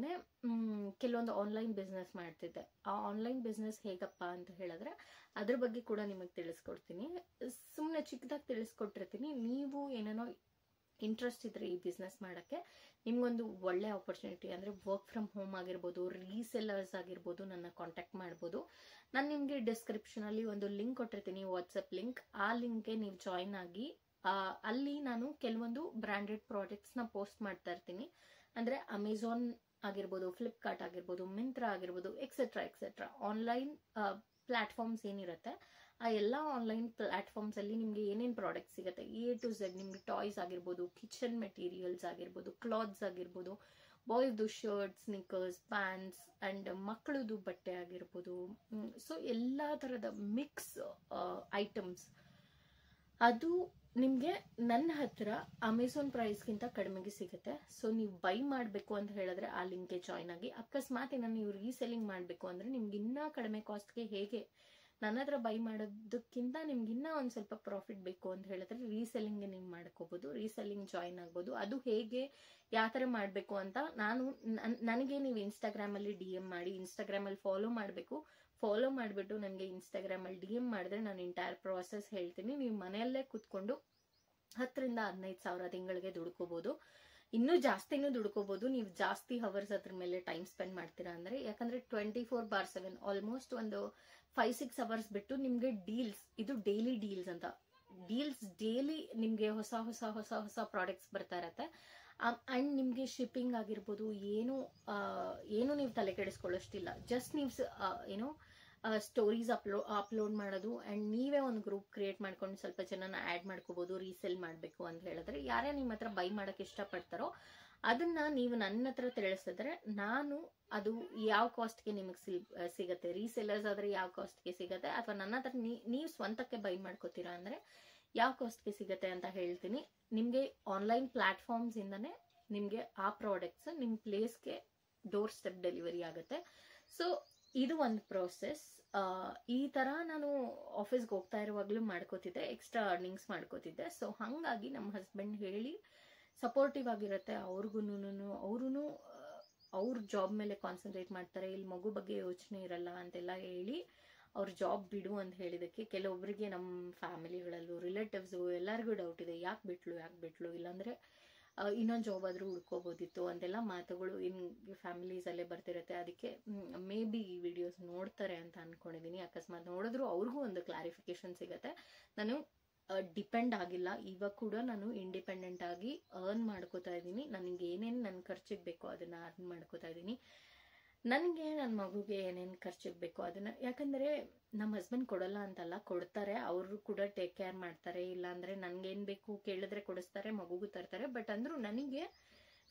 ಕೆಲವೊಂದು ಆನ್ಲೈನ್ ಬಿಸ್ನೆಸ್ ಮಾಡ್ತಿದ್ದೆ. ಆ ಆನ್ಲೈನ್ ಬಿಸ್ನೆಸ್ ಹೇಗಪ್ಪ ಅಂತ ಹೇಳಿದ್ರೆ ಅದ್ರ ಬಗ್ಗೆ ಕೂಡ ನಿಮಗೆ ತಿಳಿಸ್ಕೊಡ್ತೀನಿ. ಸುಮ್ಮನೆ ಚಿಕ್ಕದಾಗಿ ತಿಳಿಸ್ಕೊಟ್ಟಿರ್ತೀನಿ. ನೀವು ಏನೇನೋ ಇಂಟ್ರೆಸ್ಟ್ ಇದ್ರೆ ಈ ಬಿಸ್ನೆಸ್ ಮಾಡೋಕ್ಕೆ ನಿಮ್ಗೊಂದು ಒಳ್ಳೆ ಆಪರ್ಚುನಿಟಿ, ಅಂದರೆ ವರ್ಕ್ ಫ್ರಮ್ ಹೋಮ್ ಆಗಿರ್ಬೋದು, ರೀಸೆಲ್ಲರ್ಸ್ ಆಗಿರ್ಬೋದು, ನನ್ನ ಕಾಂಟ್ಯಾಕ್ಟ್ ಮಾಡ್ಬೋದು. ನಾನು ನಿಮಗೆ ಡಿಸ್ಕ್ರಿಪ್ಷನಲ್ಲಿ ಒಂದು ಲಿಂಕ್ ಕೊಟ್ಟಿರ್ತೀನಿ, ವಾಟ್ಸಪ್ ಲಿಂಕ್. ಆ ಲಿಂಕ್ಗೆ ನೀವು ಜಾಯಿನ್ ಆಗಿ ಅಲ್ಲಿ ನಾನು ಕೆಲವೊಂದು ಬ್ರ್ಯಾಂಡೆಡ್ ಪ್ರಾಡಕ್ಟ್ಸ್ನ ಪೋಸ್ಟ್ ಮಾಡ್ತಾ ಇರ್ತೀನಿ. ಅಂದರೆ ಅಮೆಝಾನ್ ಆಗಿರ್ಬೋದು, ಫ್ಲಿಪ್ಕಾರ್ಟ್ ಆಗಿರ್ಬೋದು, ಮಿಂತ್ರಾ ಆಗಿರ್ಬೋದು, ಎಕ್ಸೆಟ್ರಾ ಆನ್ಲೈನ್ ಪ್ಲ್ಯಾಟ್ಫಾರ್ಮ್ಸ್ ಏನಿರುತ್ತೆ ಆ ಎಲ್ಲ ಆನ್ಲೈನ್ ಪ್ಲ್ಯಾಟ್ಫಾರ್ಮ್ಸಲ್ಲಿ ನಿಮಗೆ ಏನೇನು ಪ್ರಾಡಕ್ಟ್ಸ್ ಸಿಗುತ್ತೆ A to Z, ನಿಮಗೆ ಟಾಯ್ಸ್ ಆಗಿರ್ಬೋದು, ಕಿಚನ್ ಮೆಟೀರಿಯಲ್ಸ್ ಆಗಿರ್ಬೋದು, ಕ್ಲಾತ್ಸ್ ಆಗಿರ್ಬೋದು, ಬಾಯ್ಸ್ದು ಶರ್ಟ್, ಸ್ನಿಕರ್ಸ್, ಪ್ಯಾಂಟ್ಸ್ ಆ್ಯಂಡ್ ಮಕ್ಕಳದು ಬಟ್ಟೆ ಆಗಿರ್ಬೋದು. ಸೊ ಎಲ್ಲ ಥರದ ಮಿಕ್ಸ್ ಐಟಮ್ಸ್ ಅದು ನಿಮಗೆ ನನ್ನ ಹತ್ರ ಅಮೆಝಾನ್ ಪ್ರೈಸ್ಗಿಂತ ಕಡಿಮೆಗೆ ಸಿಗುತ್ತೆ. ಸೊ ನೀವು ಬೈ ಮಾಡಬೇಕು ಅಂತ ಹೇಳಿದ್ರೆ ಆ ಲಿಂಕ್ಗೆ ಜಾಯ್ನ್ ಆಗಿ. ಅಕಸ್ಮಾತ್ ಏನೋ ನೀವು ರೀಸೆಲ್ಲಿಂಗ್ ಮಾಡಬೇಕು ಅಂದರೆ ನಿಮ್ಗೆ ಇನ್ನೂ ಕಡಿಮೆ ಕಾಸ್ಟ್ಗೆ, ಹೇಗೆ ನನ್ನ ಹತ್ರ ಬೈ ಮಾಡೋದಕ್ಕಿಂತ ನಿಮ್ಗೆ ಇನ್ನೂ ಒಂದು ಸ್ವಲ್ಪ ಪ್ರಾಫಿಟ್ ಬೇಕು ಅಂತ ಹೇಳಿದ್ರೆ ರೀಸೆಲ್ಲಿಂಗ್ಗೆ ನೀವು ಮಾಡ್ಕೋಬೋದು, ರೀಸೆಲ್ಲಿಂಗ್ ಜಾಯಿನ್ ಆಗ್ಬೋದು. ಅದು ಹೇಗೆ, ಯಾವ ಥರ ಮಾಡಬೇಕು ಅಂತ ನನಗೆ ನೀವು ಇನ್ಸ್ಟಾಗ್ರಾಮಲ್ಲಿ DM ಮಾಡಿ, ಇನ್ಸ್ಟಾಗ್ರಾಮಲ್ಲಿ ಫಾಲೋ ಮಾಡಿಬಿಟ್ಟು ನನಗೆ ಇನ್ಸ್ಟಾಗ್ರಾಮಲ್ಲಿ DM ಮಾಡಿದ್ರೆ ನಾನು ಎಂಟೈರ್ ಪ್ರಾಸೆಸ್ ಹೇಳ್ತೀನಿ. ನೀವು ಮನೆಯಲ್ಲೇ ಕೂತ್ಕೊಂಡು 10,000 to 15,000 ತಿಂಗಳಿಗೆ ದುಡ್ಕೋಬೋದು. ಇನ್ನೂ ಜಾಸ್ತಿನೂ ದುಡ್ಕೋಬೋದು ನೀವು ಜಾಸ್ತಿ ಹವರ್ಸ್ ಅದ್ರ ಮೇಲೆ ಟೈಮ್ ಸ್ಪೆಂಡ್ ಮಾಡ್ತೀರಾ ಅಂದರೆ. ಯಾಕಂದರೆ 24/7 ಆಲ್ಮೋಸ್ಟ್ ಒಂದು 5-6 hours ಬಿಟ್ಟು ನಿಮಗೆ ಡೀಲ್ಸ್, ಇದು ಡೈಲಿ ಡೀಲ್ಸ್ ಅಂತ, ಡೈಲಿ ನಿಮಗೆ ಹೊಸ ಪ್ರಾಡಕ್ಟ್ಸ್ ಬರ್ತಾ ಇರತ್ತೆ. ಆ್ಯಂಡ್ ನಿಮಗೆ ಶಿಪ್ಪಿಂಗ್ ಆಗಿರ್ಬೋದು ಏನು ನೀವು ತಲೆ ಕೆಡಿಸ್ಕೊಳ್ಳೋಷ್ಟಿಲ್ಲ. ಜಸ್ಟ್ ನೀವು ಸ್ಟೋರೀಸ್ ಅಪ್ಲೋಡ್ ಮಾಡೋದು, ಆ್ಯಂಡ್ ನೀವೇ ಒಂದು ಗ್ರೂಪ್ ಕ್ರಿಯೇಟ್ ಮಾಡ್ಕೊಂಡು ಸ್ವಲ್ಪ ಜನನ ಆ್ಯಡ್ ಮಾಡ್ಕೋಬೋದು. ರೀಸೆಲ್ ಮಾಡಬೇಕು ಅಂತ ಹೇಳಿದ್ರೆ ಯಾರೇ ನಿಮ್ಮ ಹತ್ರ ಬೈ ಮಾಡೋಕ್ಕೆ ಇಷ್ಟಪಡ್ತಾರೋ ಅದನ್ನು ನೀವು ನನ್ನ ಹತ್ರ ತಿಳಿಸಿದ್ರೆ ನಾನು ಅದು ಯಾವ ಕಾಸ್ಟ್ಗೆ ನಿಮಗೆ ಸಿಗುತ್ತೆ, ರೀಸೆಲ್ಲರ್ಸ್ ಆದರೆ ಯಾವ ಕಾಸ್ಟ್ಗೆ ಸಿಗುತ್ತೆ, ಅಥವಾ ನನ್ನ ಹತ್ರ ನೀವು ಸ್ವಂತಕ್ಕೆ ಬೈ ಮಾಡ್ಕೋತೀರಾ ಅಂದರೆ ಯಾವ ಕಾಸ್ಟ್ಗೆ ಸಿಗುತ್ತೆ ಅಂತ ಹೇಳ್ತೀನಿ. ನಿಮಗೆ ಆನ್ಲೈನ್ ಪ್ಲ್ಯಾಟ್ಫಾರ್ಮ್ಸಿಂದನೇ ನಿಮಗೆ ಆ ಪ್ರಾಡಕ್ಟ್ಸ್ ನಿಮ್ಮ ಪ್ಲೇಸ್ಗೆ ಡೋರ್ ಸ್ಟೆಪ್ ಡೆಲಿವರಿ ಆಗುತ್ತೆ. ಸೊ ಇದು ಒಂದು ಪ್ರೋಸೆಸ್. ಈ ಥರ ನಾನು ಆಫೀಸ್ಗೆ ಹೋಗ್ತಾ ಇರುವಾಗಲೂ ಮಾಡ್ಕೋತಿದ್ದೆ, ಎಕ್ಸ್ಟ್ರಾ ಅರ್ನಿಂಗ್ಸ್ ಮಾಡ್ಕೋತಿದ್ದೆ. ಸೊ ಹಾಗಾಗಿ ನಮ್ಮ ಹಸ್ಬೆಂಡ್ ಹೇಳಿ ಸಪೋರ್ಟಿವ್ ಆಗಿರುತ್ತೆ. ಅವರು ಅವ್ರ ಜಾಬ್ ಮೇಲೆ ಕಾನ್ಸಂಟ್ರೇಟ್ ಮಾಡ್ತಾರೆ, ಇಲ್ಲಿ ಮಗು ಬಗ್ಗೆ ಯೋಚನೆ ಇರಲ್ಲ ಅಂತೆಲ್ಲ ಹೇಳಿ ಅವ್ರ ಜಾಬ್ ಬಿಡು ಅಂತ ಹೇಳಿದಕ್ಕೆ ಕೆಲವೊಬ್ಬರಿಗೆ ನಮ್ಮ ಫ್ಯಾಮಿಲಿಗಳಲ್ಲೂ ರಿಲೇಟಿವ್ಸು ಎಲ್ಲರಿಗೂ ಡೌಟ್ ಇದೆ, ಯಾಕೆ ಬಿಟ್ಲು, ಇಲ್ಲಾಂದರೆ ಇನ್ನೊಂದು ಜಾಬ್ ಆದರೂ ಹುಡ್ಕೋಬೋದಿತ್ತು ಅಂತೆಲ್ಲ ಮಾತುಗಳು ಫ್ಯಾಮಿಲೀಸಲ್ಲೇ ಬರ್ತಿರುತ್ತೆ. ಅದಕ್ಕೆ ಮೇ ಬಿ ಈ ವಿಡಿಯೋಸ್ ನೋಡ್ತಾರೆ ಅಂತ ಅಂದ್ಕೊಂಡಿದ್ದೀನಿ. ಅಕಸ್ಮಾತ್ ನೋಡಿದ್ರು ಅವ್ರಿಗೂ ಒಂದು ಕ್ಲಾರಿಫಿಕೇಶನ್ ಸಿಗುತ್ತೆ. ನಾನು ಡಿಪೆಂಡ್ ಆಗಿಲ್ಲ, ಇವಾಗ ಕೂಡ ನಾನು ಇಂಡಿಪೆಂಡೆಂಟ್ ಆಗಿ ಅರ್ನ್ ಮಾಡ್ಕೋತಾ ಇದ್ದೀನಿ. ನನಗೆ ಏನೇನು ನನ್ನ ಖರ್ಚಿಗೆ ಬೇಕೋ ಅದನ್ನು ಅರ್ನ್ ಮಾಡ್ಕೋತಾ ಇದ್ದೀನಿ. ನನಗೆ ನನ್ನ ಮಗುಗೆ ಏನೇನು ಖರ್ಚಿಗೆ ಬೇಕೋ ಅದನ್ನು, ಯಾಕಂದರೆ ನಮ್ಮ ಹಸ್ಬೆಂಡ್ ಕೊಡಲ್ಲ ಅಂತಲ್ಲ, ಕೊಡ್ತಾರೆ, ಅವರು ಕೂಡ ಟೇಕ್ ಕೇರ್ ಮಾಡ್ತಾರೆ. ಇಲ್ಲಾಂದರೆ ನನಗೇನು ಬೇಕು ಕೇಳಿದ್ರೆ ಕೊಡಿಸ್ತಾರೆ, ಮಗುಗೂ ತರ್ತಾರೆ. ಬಟ್ ಅಂದರೂ ನನಗೆ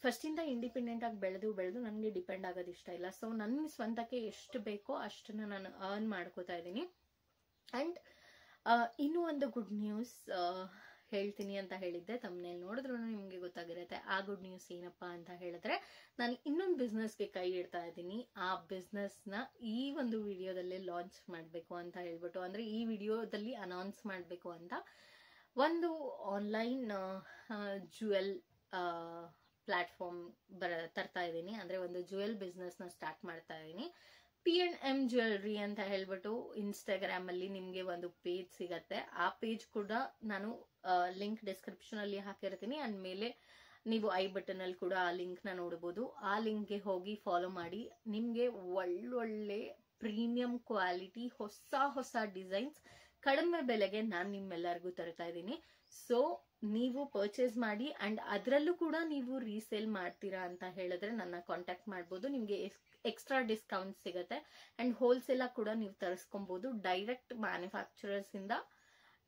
ಫಸ್ಟಿಂದ ಇಂಡಿಪೆಂಡೆಂಟಾಗಿ ಬೆಳೆದು ನನಗೆ ಡಿಪೆಂಡ್ ಆಗೋದು ಇಷ್ಟ ಇಲ್ಲ. ಸೊ ನನ್ನ ಸ್ವಂತಕ್ಕೆ ಎಷ್ಟು ಬೇಕೋ ಅಷ್ಟನ್ನು ನಾನು ಅರ್ನ್ ಮಾಡ್ಕೋತಾ ಇದ್ದೀನಿ. ಆ್ಯಂಡ್ ಇನ್ನೂ ಒಂದು ಗುಡ್ ನ್ಯೂಸ್ ಹೇಳ್ತೀನಿ ಅಂತ ಹೇಳಿದ್ದೆ, ತಮ್ಮನೇಲಿ ನೋಡಿದ್ರು ನಿಮಗೆ ಗೊತ್ತಾಗಿರುತ್ತೆ. ಆ ಗುಡ್ ನ್ಯೂಸ್ ಏನಪ್ಪ ಅಂತ ಹೇಳಿದ್ರೆ ನಾನು ಇನ್ನೊಂದು ಬಿಸ್ನೆಸ್ಗೆ ಕೈ ಇಡ್ತಾ ಇದ್ದೀನಿ. ಆ ಬಿಸ್ನೆಸ್ನ ಈ ಒಂದು ವಿಡಿಯೋದಲ್ಲೇ ಲಾಂಚ್ ಮಾಡಬೇಕು ಅಂತ ಹೇಳ್ಬಿಟ್ಟು, ಅಂದರೆ ಈ ವಿಡಿಯೋದಲ್ಲಿ ಅನೌನ್ಸ್ ಮಾಡಬೇಕು ಅಂತ ಒಂದು ಆನ್ಲೈನ್ ಜ್ಯುವೆಲ್ ಪ್ಲ್ಯಾಟ್ಫಾರ್ಮ್ ತರ್ತಾ ಇದ್ದೀನಿ. ಅಂದರೆ ಒಂದು ಜ್ಯುವೆಲ್ ಬಿಸ್ನೆಸ್ನ ಸ್ಟಾರ್ಟ್ ಮಾಡ್ತಾ ಇದ್ದೀನಿ. P&M ಜ್ಯುವೆಲ್ರಿ ಅಂತ ಹೇಳ್ಬಿಟ್ಟು ಇನ್ಸ್ಟಾಗ್ರಾಮಲ್ಲಿ ನಿಮಗೆ ಒಂದು ಪೇಜ್ ಸಿಗತ್ತೆ. ಆ ಪೇಜ್ ಕೂಡ ನಾನು ಲಿಂಕ್ ಡಿಸ್ಕ್ರಿಪ್ಷನಲ್ಲಿ ಹಾಕಿರ್ತೀನಿ. ಅಂದಮೇಲೆ ನೀವು ಐ ಬಟನಲ್ಲಿ ಕೂಡ ಆ ಲಿಂಕ್ನ ನೋಡ್ಬೋದು. ಆ ಲಿಂಕ್ಗೆ ಹೋಗಿ ಫಾಲೋ ಮಾಡಿ. ನಿಮಗೆ ಒಳ್ಳೊಳ್ಳೆ ಪ್ರೀಮಿಯಂ ಕ್ವಾಲಿಟಿ ಹೊಸ ಡಿಸೈನ್ಸ್ ಕಡಿಮೆ ಬೆಲೆಗೆ ನಾನು ನಿಮ್ಮೆಲ್ಲರಿಗೂ ತರ್ತಾ ಇದ್ದೀನಿ. ಸೊ ನೀವು ಪರ್ಚೇಸ್ ಮಾಡಿ ಅಂಡ್ ಅದರಲ್ಲೂ ಕೂಡ ನೀವು ರೀಸೇಲ್ ಮಾಡ್ತೀರಾ ಅಂತ ಹೇಳಿದ್ರೆ ನನ್ನ ಕಾಂಟ್ಯಾಕ್ಟ್ ಮಾಡ್ಬೋದು. ನಿಮಗೆ ಎಕ್ಸ್ಟ್ರಾ ಡಿಸ್ಕೌಂಟ್ ಸಿಗುತ್ತೆ ಅಂಡ್ ಹೋಲ್ಸೇಲ್ ಕೂಡ ನೀವು ತರಿಸ್ಕೊಬಹುದು. ಡೈರೆಕ್ಟ್ ಮ್ಯಾನುಫ್ಯಾಕ್ಚರರ್ಸ್ ಇಂದ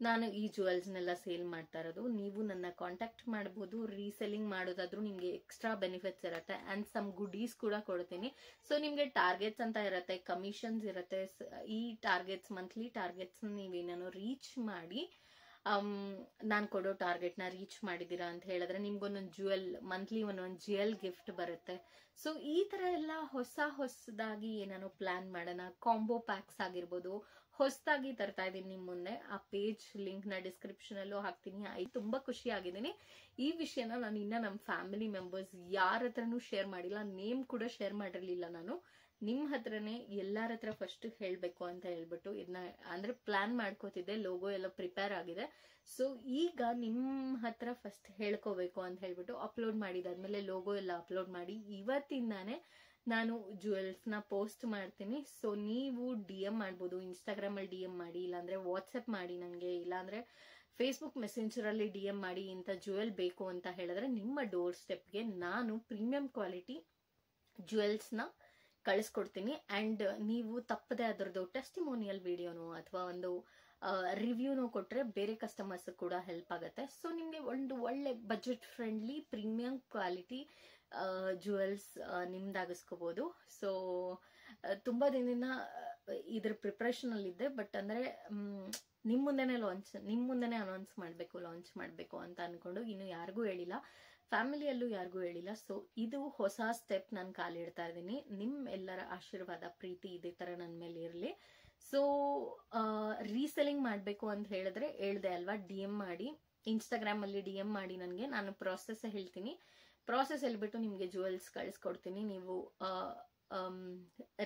ನಾನು ಈ ಜುವೆಲ್ಸ್ನೆಲ್ಲ ಸೇಲ್ ಮಾಡ್ತಾ ಇರೋದು. ನೀವು ನನ್ನ ಕಾಂಟ್ಯಾಕ್ಟ್ ಮಾಡ್ಬೋದು. ರೀಸೆಲ್ಲಿಂಗ್ ಮಾಡೋದಾದ್ರೂ ನಿಮಗೆ ಎಕ್ಸ್ಟ್ರಾ ಬೆನಿಫಿಟ್ಸ್ ಇರುತ್ತೆ ಅಂಡ್ ಸಮ್ ಗುಡೀಸ್ ಕೂಡ ಕೊಡ್ತೀನಿ. ಸೊ ನಿಮಗೆ ಟಾರ್ಗೆಟ್ಸ್ ಅಂತ ಇರುತ್ತೆ, ಕಮಿಷನ್ಸ್ ಇರುತ್ತೆ. ಈ ಟಾರ್ಗೆಟ್ಸ್, ಮಂತ್ಲಿ ಟಾರ್ಗೆಟ್ಸ್ ನೀವೇನೇನೋ ರೀಚ್ ಮಾಡಿ, ನಾನು ಕೊಡೋ ಟಾರ್ಗೆಟ್ನ ರೀಚ್ ಮಾಡಿದ್ದೀರಾ ಅಂತ ಹೇಳಿದ್ರೆ ನಿಮ್ಗೊಂದೊಂದು ಜ್ಯುವೆಲ್, ಮಂತ್ಲಿ ಒಂದೊಂದು ಜ್ಯುವೆಲ್ ಗಿಫ್ಟ್ ಬರುತ್ತೆ. ಸೊ ಈ ತರ ಎಲ್ಲ ಹೊಸದಾಗಿ ಏನೇನೋ ಪ್ಲಾನ್ ಮಾಡೋಣ. ಕಾಂಬೋ ಪ್ಯಾಕ್ಸ್ ಆಗಿರ್ಬೋದು, ಹೊಸದಾಗಿ ತರ್ತಾ ಇದ್ದೀನಿ ನಿಮ್ ಮುಂದೆ. ಆ ಪೇಜ್ ಲಿಂಕ್ ನ ಡಿಸ್ಕ್ರಿಪ್ಷನ್ ಅಲ್ಲೂ ಹಾಕ್ತೀನಿ. ತುಂಬಾ ಖುಷಿ ಆಗಿದ್ದೀನಿ. ಈ ವಿಷಯನ ನಾನು ಇನ್ನ ನಮ್ಮ ಫ್ಯಾಮಿಲಿ ಮೆಂಬರ್ಸ್ ಯಾರ ಹತ್ರನೂ ಶೇರ್ ಮಾಡಿಲ್ಲ, ನೇಮ್ ಕೂಡ ಶೇರ್ ಮಾಡಿರ್ಲಿಲ್ಲ. ನಾನು ನಿಮ್ ಹತ್ರನೇ ಎಲ್ಲಾರ ಹತ್ರ ಫಸ್ಟ್ ಹೇಳ್ಬೇಕು ಅಂತ ಹೇಳ್ಬಿಟ್ಟು ಇದನ್ನ ಅಂದ್ರೆ ಪ್ಲಾನ್ ಮಾಡ್ಕೋತಿದ್ದೆ. ಲೋಗೋ ಎಲ್ಲ ಪ್ರಿಪೇರ್ ಆಗಿದೆ. ಸೊ ಈಗ ನಿಮ್ ಹತ್ರ ಫಸ್ಟ್ ಹೇಳ್ಕೋಬೇಕು ಅಂತ ಹೇಳ್ಬಿಟ್ಟು ಅಪ್ಲೋಡ್ ಮಾಡಿದಾದ್ಮೇಲೆ ಲೋಗೋ ಎಲ್ಲ ಅಪ್ಲೋಡ್ ಮಾಡಿ ಇವತ್ತಿಂದಾನೆ ನಾನು ಜುವೆಲ್ಸ್ ನ ಪೋಸ್ಟ್ ಮಾಡ್ತೀನಿ. ಸೊ ನೀವು DM ಮಾಡ್ಬೋದು, ಇನ್ಸ್ಟಾಗ್ರಾಮ್ ಅಲ್ಲಿ DM ಮಾಡಿ, ಇಲ್ಲಾಂದ್ರೆ ವಾಟ್ಸ್ಆಪ್ ಮಾಡಿ ನನಗೆ, ಇಲ್ಲಾಂದ್ರೆ ಫೇಸ್ಬುಕ್ ಮೆಸೆಂಜರ್ ಅಲ್ಲಿ DM ಮಾಡಿ. ಇಂಥ ಜುವೆಲ್ ಬೇಕು ಅಂತ ಹೇಳಿದ್ರೆ ನಿಮ್ಮ ಡೋರ್ ಸ್ಟೆಪ್ಗೆ ನಾನು ಪ್ರೀಮಿಯಂ ಕ್ವಾಲಿಟಿ ಜುವೆಲ್ಸ್ ನ ಕಳಿಸ್ಕೊಡ್ತೀನಿ. ಅಂಡ್ ನೀವು ತಪ್ಪದೆ ಅದರದ್ದು ಟೆಸ್ಟಿಮೋನಿಯಲ್ ವಿಡಿಯೋನು ಅಥವಾ ಒಂದು ರಿವ್ಯೂನು ಕೊಟ್ರೆ ಬೇರೆ ಕಸ್ಟಮರ್ಸ್ ಕೂಡ ಹೆಲ್ಪ್ ಆಗುತ್ತೆ. ಸೊ ನಿಮ್ಗೆ ಒಂದು ಒಳ್ಳೆ budget friendly premium quality jewels ನಿಮ್ದಾಗಿಸ್ಕೋಬಹುದು. ಸೊ ತುಂಬಾ ದಿನದಿಂದ ಇದ್ರ ಪ್ರಿಪರೇಷನ್ ಅಲ್ಲಿ ಇದ್ದೆ. ಬಟ್ ಅಂದ್ರೆ ನಿಮ್ ಮುಂದೆನೆ ಅನೌನ್ಸ್ ಮಾಡ್ಬೇಕು ಅಂತ ಅನ್ಕೊಂಡು ಇನ್ನು ಯಾರಿಗೂ ಹೇಳಿಲ್ಲ, ಫ್ಯಾಮಿಲಿಯಲ್ಲೂ ಯಾರಿಗೂ ಹೇಳಿಲ್ಲ. ಸೊ ಇದು ಹೊಸ ಸ್ಟೆಪ್ ನಾನು ಕಾಲಿಡ್ತಾ ಇದ್ದೀನಿ. ನಿಮ್ ಎಲ್ಲರ ಆಶೀರ್ವಾದ, ಪ್ರೀತಿ ಇದೇ ತರ ನನ್ನ ಮೇಲೆ ಇರಲಿ. ಸೊ ರೀಸೆಲ್ಲಿಂಗ್ ಮಾಡ್ಬೇಕು ಅಂತ ಹೇಳಿದ್ರೆ ಹೇಳ್ದೆ ಅಲ್ವಾ, DM ಮಾಡಿ, ಇನ್ಸ್ಟಾಗ್ರಾಮ್ ಅಲ್ಲಿ DM ಮಾಡಿ ನನಗೆ. ನಾನು ಪ್ರಾಸೆಸ್ ಹೇಳ್ತೀನಿ. ಪ್ರಾಸೆಸ್ ಹೇಳ್ಬಿಟ್ಟು ನಿಮ್ಗೆ ಜುವೆಲ್ಸ್ ಕಳಿಸ್ಕೊಡ್ತೀನಿ. ನೀವು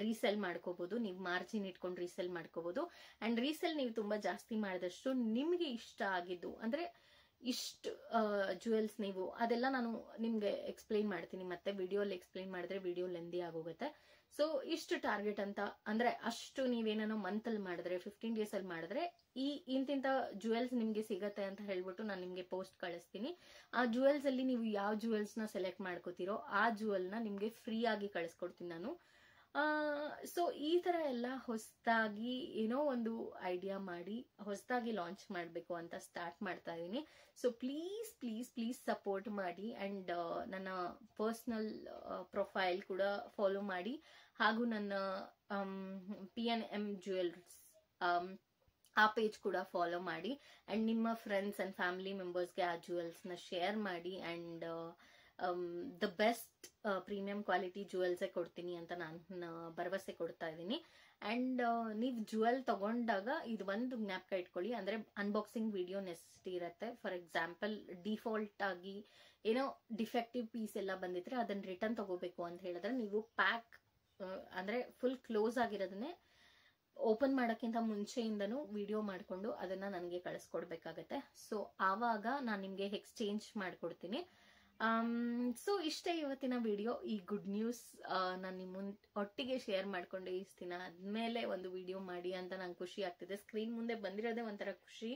ರೀಸೆಲ್ ಮಾಡ್ಕೋಬಹುದು. ನೀವು ಮಾರ್ಜಿನ್ ಇಟ್ಕೊಂಡು ರೀಸೆಲ್ ಮಾಡ್ಕೋಬಹುದು. ಅಂಡ್ ರೀಸೆಲ್ ನೀವು ತುಂಬಾ ಜಾಸ್ತಿ ಮಾಡಿದಷ್ಟು ನಿಮ್ಗೆ ಇಷ್ಟ ಆಗಿದ್ದು ಅಂದ್ರೆ ಇಷ್ಟು ಜುವೆಲ್ಸ್ ನೀವು ಅದೆಲ್ಲ ನಾನು ನಿಮ್ಗೆ ಎಕ್ಸ್ಪ್ಲೈನ್ ಮಾಡ್ತೀನಿ. ಮತ್ತೆ ವಿಡಿಯೋಲಿ ಎಕ್ಸ್ಪ್ಲೈನ್ ಮಾಡಿದ್ರೆ ವಿಡಿಯೋ ಲೆಂದಿ ಆಗೋಗುತ್ತೆ. ಸೊ ಇಷ್ಟು ಟಾರ್ಗೆಟ್ ಅಂತ ಅಂದ್ರೆ ಅಷ್ಟು ನೀವೇನೋ ಮಂತ್ ಅಲ್ಲಿ ಮಾಡಿದ್ರೆ, 15 days ಅಲ್ಲಿ ಮಾಡಿದ್ರೆ ಇಂತಿಂತ ಜುವೆಲ್ಸ್ ನಿಮ್ಗೆ ಸಿಗತ್ತೆ ಅಂತ ಹೇಳ್ಬಿಟ್ಟು ನಾನು ನಿಮ್ಗೆ ಪೋಸ್ಟ್ ಕಳಿಸ್ತೀನಿ. ಆ ಜುವೆಲ್ಸ್ ಅಲ್ಲಿ ನೀವು ಯಾವ ಜುವೆಲ್ಸ್ ನ ಸೆಲೆಕ್ಟ್ ಮಾಡ್ಕೋತೀರೋ ಆ ಜುವೆಲ್ ನ ನಿಮ್ಗೆ ಫ್ರೀ ಆಗಿ ಕಳಿಸ್ಕೊಡ್ತೀನಿ ನಾನು. ಸೊ ಈ ತರ ಎಲ್ಲ ಹೊಸದಾಗಿ ಏನೋ ಒಂದು ಐಡಿಯಾ ಮಾಡಿ ಹೊಸದಾಗಿ ಲಾಂಚ್ ಮಾಡಬೇಕು ಅಂತ ಸ್ಟಾರ್ಟ್ ಮಾಡ್ತಾ ಇದೀನಿ. ಸೊ ಪ್ಲೀಸ್ ಸಪೋರ್ಟ್ ಮಾಡಿ ಅಂಡ್ ನನ್ನ ಪರ್ಸನಲ್ ಪ್ರೊಫೈಲ್ ಕೂಡ ಫಾಲೋ ಮಾಡಿ. ಹಾಗೂ ನನ್ನ PNM ಜ್ಯುವೆಲ್ಸ್ ಆ ಪೇಜ್ ಕೂಡ ಫಾಲೋ ಮಾಡಿ ಅಂಡ್ ನಿಮ್ಮ ಫ್ರೆಂಡ್ಸ್ ಅಂಡ್ ಫ್ಯಾಮಿಲಿ ಮೆಂಬರ್ಸ್ಗೆ ಆ ಜುವೆಲ್ಸ್ ನ ಶೇರ್ ಮಾಡಿ. And the best premium quality ಜುವೆಲ್ಸೇ ಕೊಡ್ತೀನಿ ಅಂತ ನಾನು ಭರವಸೆ ಕೊಡ್ತಾ ಇದ್ದೀನಿ. ಅಂಡ್ ನೀವು ಜುವೆಲ್ ತಗೊಂಡಾಗ ಇದು ಒಂದು ಜ್ಞಾಪಕ ಇಟ್ಕೊಳ್ಳಿ, ಅಂದ್ರೆ ಅನ್ಬಾಕ್ಸಿಂಗ್ ವಿಡಿಯೋ ನೆಸೆಸಿಟಿ ಇರುತ್ತೆ. ಫಾರ್ ಎಕ್ಸಾಂಪಲ್ ಡಿಫಾಲ್ಟ್ ಆಗಿ ಏನೋ ಡಿಫೆಕ್ಟಿವ್ ಪೀಸ್ ಎಲ್ಲ ಬಂದಿದ್ರೆ ಅದನ್ನ ರಿಟರ್ನ್ ತಗೋಬೇಕು ಅಂತ ಹೇಳಿದ್ರೆ ನೀವು ಪ್ಯಾಕ್ ಅಂದ್ರೆ ಫುಲ್ ಕ್ಲೋಸ್ ಆಗಿರೋದನ್ನೇ ಓಪನ್ ಮಾಡೋಕ್ಕಿಂತ ಮುಂಚೆಯಿಂದನೂ ವಿಡಿಯೋ ಮಾಡಿಕೊಂಡು ಅದನ್ನ ನನಗೆ ಕಳಿಸ್ಕೊಡ್ಬೇಕಾಗತ್ತೆ. ಸೊ ಆವಾಗ ನಾನು ನಿಮ್ಗೆ ಎಕ್ಸ್ಚೇಂಜ್ ಮಾಡ್ಕೊಡ್ತೀನಿ. ಸೊ ಇಷ್ಟೇ ಇವತ್ತಿನ ವಿಡಿಯೋ. ಈ ಗುಡ್ ನ್ಯೂಸ್ ನಾನು ನಿಮ್ಮ ಒಟ್ಟಿಗೆ ಶೇರ್ ಮಾಡ್ಕೊಂಡು ಇಷ್ಟು ದಿನ ಆದ್ಮೇಲೆ ಒಂದು ವಿಡಿಯೋ ಮಾಡಿ ಅಂತ ನಂಗೆ ಖುಷಿ ಆಗ್ತಿದೆ. ಸ್ಕ್ರೀನ್ ಮುಂದೆ ಬಂದಿರೋದೇ ಒಂಥರ ಖುಷಿ.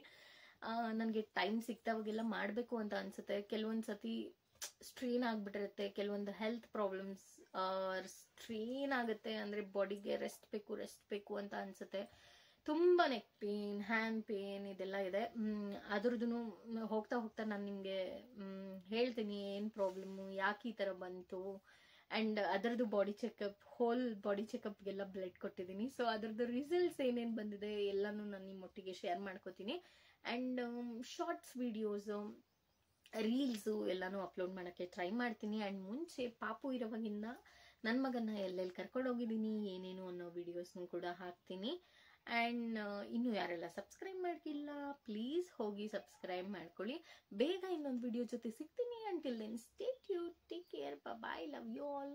ನನಗೆ ಟೈಮ್ ಸಿಗ್ತಾವಾಗೆಲ್ಲ ಮಾಡಬೇಕು ಅಂತ ಅನ್ಸುತ್ತೆ. ಕೆಲವೊಂದ್ಸತಿ ಸ್ಟ್ರೇನ್ ಆಗ್ಬಿಟ್ಟಿರುತ್ತೆ, ಕೆಲವೊಂದು ಹೆಲ್ತ್ ಪ್ರಾಬ್ಲಮ್ಸ್ ಸ್ಟ್ರೇನ್ ಆಗುತ್ತೆ, ಅಂದ್ರೆ ಬಾಡಿಗೆ ರೆಸ್ಟ್ ಬೇಕು ಅಂತ ಅನ್ಸುತ್ತೆ. ತುಂಬಾ ನೆಕ್ ಪೇನ್, ಹ್ಯಾಂಡ್ ಪೇನ್ ಇದೆಲ್ಲ ಇದೆ. ಅದ್ರದ್ದು ಹೋಗ್ತಾ ನಾನು ನಿಮ್ಗೆ ಹೇಳ್ತೀನಿ ಏನ್ ಪ್ರಾಬ್ಲಮ್, ಯಾಕೆ ಈ ತರ ಬಂತು. ಅಂಡ್ ಅದರದ್ದು ಹೋಲ್ ಬಾಡಿ ಚೆಕಪ್ಗೆಲ್ಲ ಬ್ಲಡ್ ಕೊಟ್ಟಿದ್ದೀನಿ. ಸೊ ಅದರದ್ದು ರಿಸಲ್ಟ್ಸ್ ಏನೇನ್ ಬಂದಿದೆ ಎಲ್ಲಾನು ನಾನು ನಿಮ್ಮೊಟ್ಟಿಗೆ ಶೇರ್ ಮಾಡ್ಕೋತೀನಿ. ಅಂಡ್ ಶಾರ್ಟ್ಸ್ ವಿಡಿಯೋಸ್, ರೀಲ್ಸು ಎಲ್ಲಾನು ಅಪ್ಲೋಡ್ ಮಾಡಕ್ಕೆ ಟ್ರೈ ಮಾಡ್ತೀನಿ. ಅಂಡ್ ಮುಂಚೆ ಪಾಪು ಇರೋವಾಗಿಂದ ನನ್ನ ಮಗನ್ನ ಎಲ್ಲೆಲ್ಲಿ ಕರ್ಕೊಂಡು ಹೋಗಿದ್ದೀನಿ ಏನೇನು ಅನ್ನೋ ವಿಡಿಯೋಸ್ನು ಕೂಡ ಹಾಕ್ತೀನಿ. ಅಂಡ್ ಇನ್ನು ಯಾರೆಲ್ಲ ಸಬ್ಸ್ಕ್ರೈಬ್ ಮಾಡ್ಕಿಲ್ಲ ಪ್ಲೀಸ್ ಹೋಗಿ ಸಬ್ಸ್ಕ್ರೈಬ್ ಮಾಡ್ಕೊಳ್ಳಿ. ಬೇಗ ಇನ್ನೊಂದು ವಿಡಿಯೋ ಜೊತೆ ಸಿಗ್ತೀನಿ. Until then stay tune, take care, bye, love you all.